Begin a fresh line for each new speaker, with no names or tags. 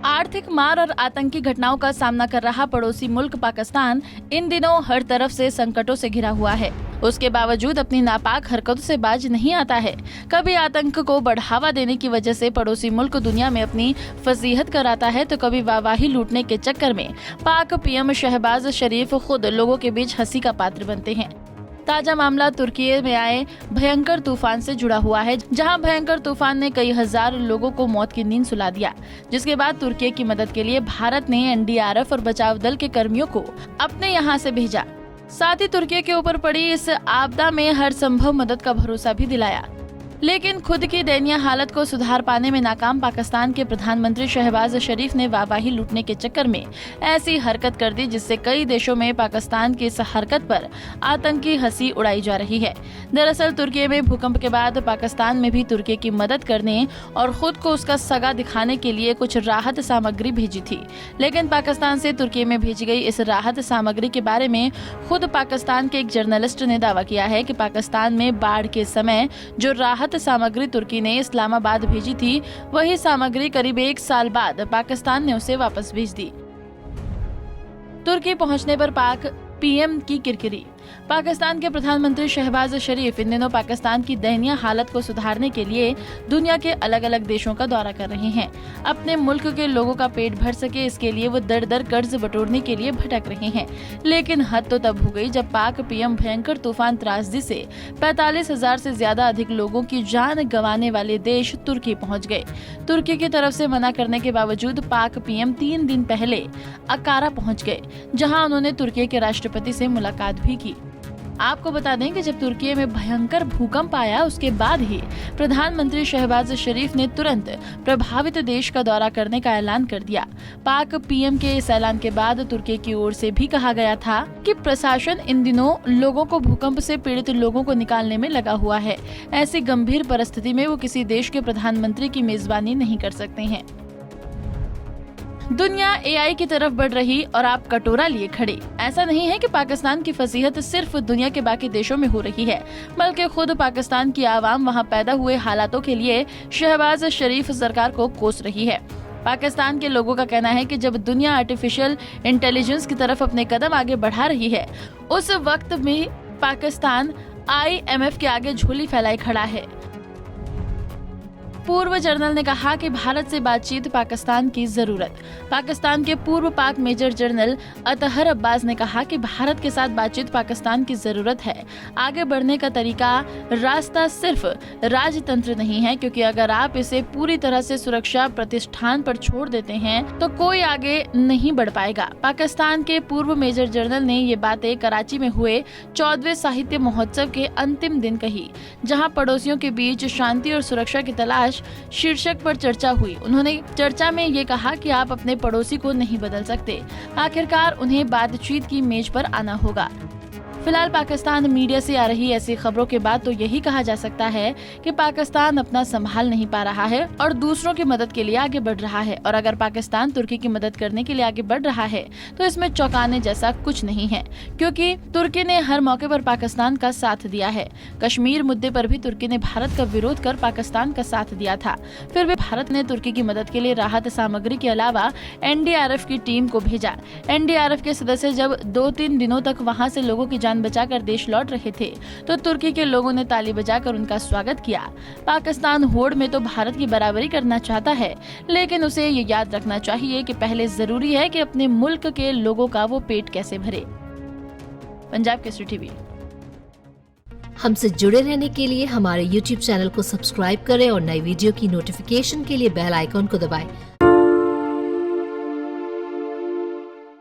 आर्थिक मार और आतंकी घटनाओं का सामना कर रहा पड़ोसी मुल्क पाकिस्तान इन दिनों हर तरफ से संकटों से घिरा हुआ है। उसके बावजूद अपनी नापाक हरकतों से बाज नहीं आता है। कभी आतंक को बढ़ावा देने की वजह से पड़ोसी मुल्क दुनिया में अपनी फजीहत कराता है, तो कभी वाहवाही लूटने के चक्कर में पाक पीएम शहबाज शरीफ खुद लोगों के बीच हंसी का पात्र बनते हैं। ताजा मामला तुर्की में आए भयंकर तूफान से जुड़ा हुआ है, जहां भयंकर तूफान ने कई हजार लोगों को मौत की नींद सुला दिया, जिसके बाद तुर्की की मदद के लिए भारत ने एनडीआरएफ और बचाव दल के कर्मियों को अपने यहां से भेजा। साथ ही तुर्की के ऊपर पड़ी इस आपदा में हर संभव मदद का भरोसा भी दिलाया। लेकिन खुद की दयनीय हालत को सुधार पाने में नाकाम पाकिस्तान के प्रधानमंत्री शहबाज शरीफ ने वाहवाही लूटने के चक्कर में ऐसी हरकत कर दी, जिससे कई देशों में पाकिस्तान की इस हरकत पर आतंकी हंसी उड़ाई जा रही है। दरअसल तुर्की में भूकंप के बाद पाकिस्तान में भी तुर्की की मदद करने और खुद को उसका सगा दिखाने के लिए कुछ राहत सामग्री भेजी थी। लेकिन पाकिस्तान से तुर्की में भेजी गई इस राहत सामग्री के बारे में खुद पाकिस्तान के एक जर्नलिस्ट ने दावा किया है कि पाकिस्तान में बाढ़ के समय जो राहत सामग्री तुर्की ने इस्लामाबाद भेजी थी, वही सामग्री करीब 1 साल बाद पाकिस्तान ने उसे वापस भेज दी। तुर्की पहुंचने पर पाक पीएम की किरकिरी। पाकिस्तान के प्रधानमंत्री शहबाज शरीफ इन दिनों पाकिस्तान की दयनीय हालत को सुधारने के लिए दुनिया के अलग अलग देशों का दौरा कर रहे हैं। अपने मुल्क के लोगों का पेट भर सके, इसके लिए वो दर दर कर्ज बटोरने के लिए भटक रहे हैं। लेकिन हद तो तब हो गई जब पाक पीएम भयंकर तूफान त्रासदी से 45,000 से ज्यादा अधिक लोगों की जान गंवाने वाले देश तुर्की पहुँच गए। तुर्की की तरफ से मना करने के बावजूद पाक पीएम 3 दिन पहले अंकारा पहुँच गए, जहाँ उन्होंने तुर्की के राष्ट्रपति से मुलाकात भी की। आपको बता दें कि जब तुर्की में भयंकर भूकंप आया, उसके बाद ही प्रधानमंत्री शहबाज शरीफ ने तुरंत प्रभावित देश का दौरा करने का ऐलान कर दिया। पाक पीएम के इस ऐलान के बाद तुर्की की ओर से भी कहा गया था कि प्रशासन इन दिनों लोगों को भूकंप से पीड़ित लोगों को निकालने में लगा हुआ है। ऐसी गंभीर परिस्थिति में वो किसी देश के प्रधानमंत्री की मेजबानी नहीं कर सकते हैं। दुनिया एआई की तरफ बढ़ रही और आप कटोरा लिए खड़े। ऐसा नहीं है कि पाकिस्तान की फसीहत सिर्फ दुनिया के बाकी देशों में हो रही है, बल्कि खुद पाकिस्तान की आवाम वहां पैदा हुए हालातों के लिए शहबाज शरीफ सरकार को कोस रही है। पाकिस्तान के लोगों का कहना है कि जब दुनिया आर्टिफिशियल इंटेलिजेंस की तरफ अपने कदम आगे बढ़ा रही है, उस वक्त में पाकिस्तान IMF के आगे झोली फैलाए खड़ा है। पूर्व जनरल ने कहा कि भारत से बातचीत पाकिस्तान की जरूरत। पाकिस्तान के पूर्व पाक मेजर जनरल अतहर अब्बास ने कहा कि भारत के साथ बातचीत पाकिस्तान की जरूरत है। आगे बढ़ने का रास्ता सिर्फ राजतंत्र नहीं है, क्योंकि अगर आप इसे पूरी तरह से सुरक्षा प्रतिष्ठान पर छोड़ देते हैं तो कोई आगे नहीं बढ़ पाएगा। पाकिस्तान के पूर्व मेजर जनरल ने ये बातें कराची में हुए 14वें साहित्य महोत्सव के अंतिम दिन कही, जहाँ पड़ोसियों के बीच शांति और सुरक्षा की तलाश शीर्षक पर चर्चा हुई। उन्होंने चर्चा में ये कहा कि आप अपने पड़ोसी को नहीं बदल सकते, आखिरकार उन्हें बातचीत की मेज पर आना होगा। फिलहाल पाकिस्तान मीडिया से आ रही ऐसी खबरों के बाद तो यही कहा जा सकता है कि पाकिस्तान अपना संभाल नहीं पा रहा है और दूसरों की मदद के लिए आगे बढ़ रहा है। और अगर पाकिस्तान तुर्की की मदद करने के लिए आगे बढ़ रहा है तो इसमें चौंकाने जैसा कुछ नहीं है, क्योंकि तुर्की ने हर मौके पर पाकिस्तान का साथ दिया है। कश्मीर मुद्दे पर भी तुर्की ने भारत का विरोध कर पाकिस्तान का साथ दिया था। फिर भी भारत ने तुर्की की मदद के लिए राहत सामग्री के अलावा एनडीआरएफ की टीम को भेजा। एनडीआरएफ के सदस्य जब 2-3 दिनों तक वहाँ से लोगों की जान बचाकर देश लौट रहे थे, तो तुर्की के लोगों ने ताली बजाकर उनका स्वागत किया। पाकिस्तान होड़ में तो भारत की बराबरी करना चाहता है, लेकिन उसे ये याद रखना चाहिए कि पहले जरूरी है कि अपने मुल्क के लोगों का वो पेट कैसे भरे। पंजाब केसरी टीवी।
हमसे जुड़े रहने के लिए हमारे YouTube चैनल को सब्सक्राइब करें और नई वीडियो की नोटिफिकेशन के लिए बेल आइकॉन को दबाएं।